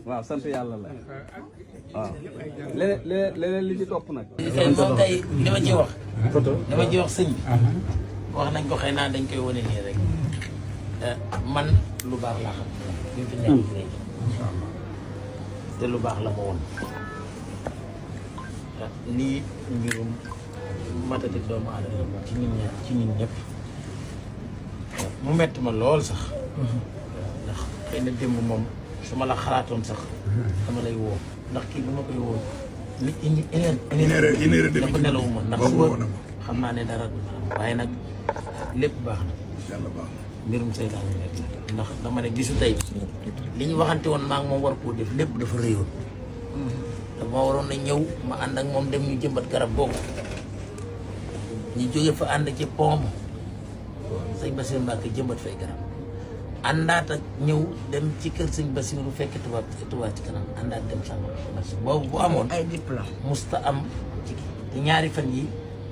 waaw sant yàlla la waaw leneen li ci topp nag. moom tey li ma ci wax. Sëñ bi. wax nañ ko xëy naa dañ koy wane nii rek man lu baax laa xam bi fi nekk léegi te lu baax la ma woon lii mbirum matati doomu aadama ci ñun ñëpp mu metti ma lool sax ndax xëy na démb moom su ma la xalaatoon sax dama lay woo ndax kii bi ma koy woo li une heure dafa nelawuma ndax suba xam naa ne dara du waaye nag lépp baax na mbirum seytaane rek la ndax dama ne gisu tey li ñu waxante woon maa ngi moom war koo def lépp dafa réyoon dama waroon na ñëw ma ànd ak moom dem ñu jëmbat garab boobu ñu jóge fa ànd ci pont sëñ Bassirou Mbacke jëmbat fay garab àndaat ak ñëw dem ci kër sëñ Bassirou fekk tubaab ci kanam àndaat dem sàmm boobu bu amoon ay diplôme musta am ci te ñaari fan yi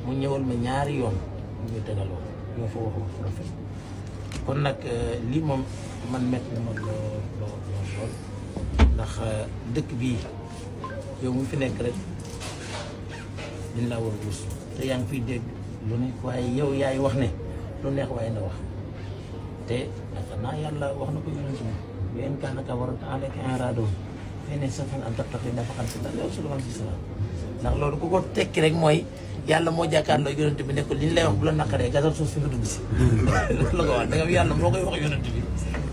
mu ñëwal ma ñaari yoon ñu tegaloo ñoo fa wax rafet kon nag lii moom man métti na ma lool ndax dëkk bii yow mu fi nekk rek liñ laa war a gis te yaa ngi fiy dégg lu ne waaye yow yaay wax ne lu neex waaye na wax te xanaa yàlla wax na ko yonent bi yéen kaana kabaran alayka in raadoo fee ne safan an tabtaxi nafaqan si dal yow suluman si salaam ndax loolu ku ko tekki rek mooy yàlla moo jàkkaarloo yonent bi ne ko li ñu lay wax bu la naqaree gasal suuf si nga dugg si loolu la ko wax da nga yàlla moo koy wax yonent bi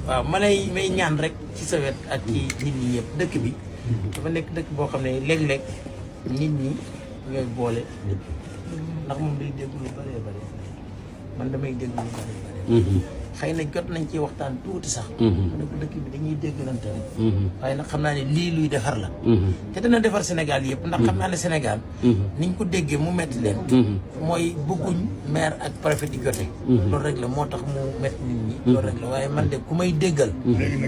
waaw may ñaan rek ci sa wet ak ci nit ñi yëpp dëkk bi dafa nekk dëkk boo xam ne léeg-léeg nit ñi ñooy boole ndax moom day dégg lu bëree bëri man damay dégg lu bëree bëri xëy na jot nañ ci waxtaan tuuti sax mu ne ko dëkk bi dañuy déggalante rek waaye nag xam naa ne lii luy defar la te dina defar Sénégal yëpp ndax xam naa ne Sénégal niñ ko déggee mu metti leen mooy bëgguñ maire ak préfet di jote loolu rek la moo tax mu metti nit ñi loolu rek la waaye man de ku may déggal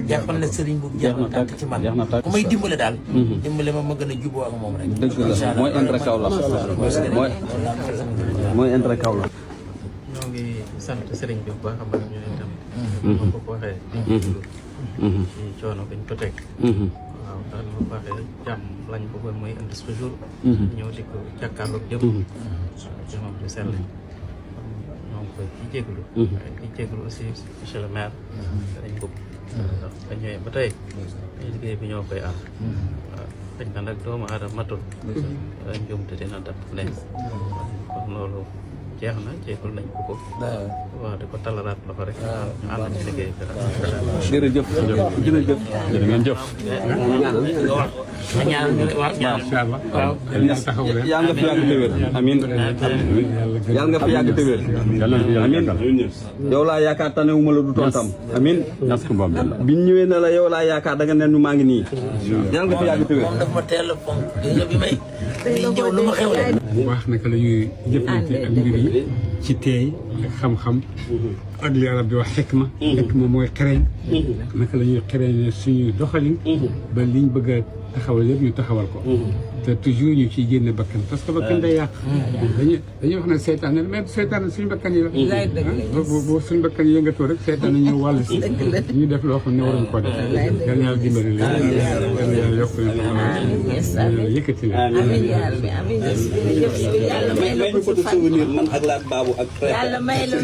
jàppal na sëriñ bu jeex na tàkk ci man ku may dimbale daal dimbale ma gën a juboo ak moom rek dëgg la mooy intérêt Kaolack mooy intérêt Kaolack ñoo ngi sant sëriñ bi bu baax a baax ñu ne tam ma ko waxee ci coono biñ ko teg waaw ndax ni ma ko waxee jàmm lañ bëggoon mooy indi toujours ñëw di ko jàkkaarloog jëm ci moom di sell ñoo ngi koy ci jégalu waaye di jégalu aussi monsieur le maire dañ bëgg ndax ba ñëwee ba tey liggéey bi ñoo koy ànd waaw dañ na nag doomu aadama matul njuumte dina dab ne kon loolu jeex na jéegul nañ ko waaw di ko talalaat loxo rek ñu ànd ci liggéey bi jërëjëf jërëjëf jërë ngeen jëf yaa nga fi yàgg te wér amiin yàlla nga fi yàgg te wér amiin yow laa yaakaar tanewuma la du tontam amiin biñ ñëwee na la yow laa yaakaar da nga ne ñu maa ngi nii yàlla nga fi yàgg te wér moom daf ma teel a fonk bi may ñëw lu ma xewle wax naka la ñuy jëflante ak mbir yi ci teey ak xam-xam ak li arab di wax xikma xikma mooy xereñ naka la ñuy xereñe suñuy doxalin ba liñ bëgg a taxawal yëpp ñu taxawal ko te toujours ñu ciy génne bakkan parce que bakkan day yàq dañuy wax ne seytaane mais seytaane suñu bakkan yi la boo suñu bakkan yi yëngatoo rek seytaane ñëw wàll si ñu def loo xam ne waruñ ko def yal na yàlla dimbali leen yal na yàlla yokk leen yàlla yëkkati leen may ñu photo souvenir man ak laat baabu ak yàlla may la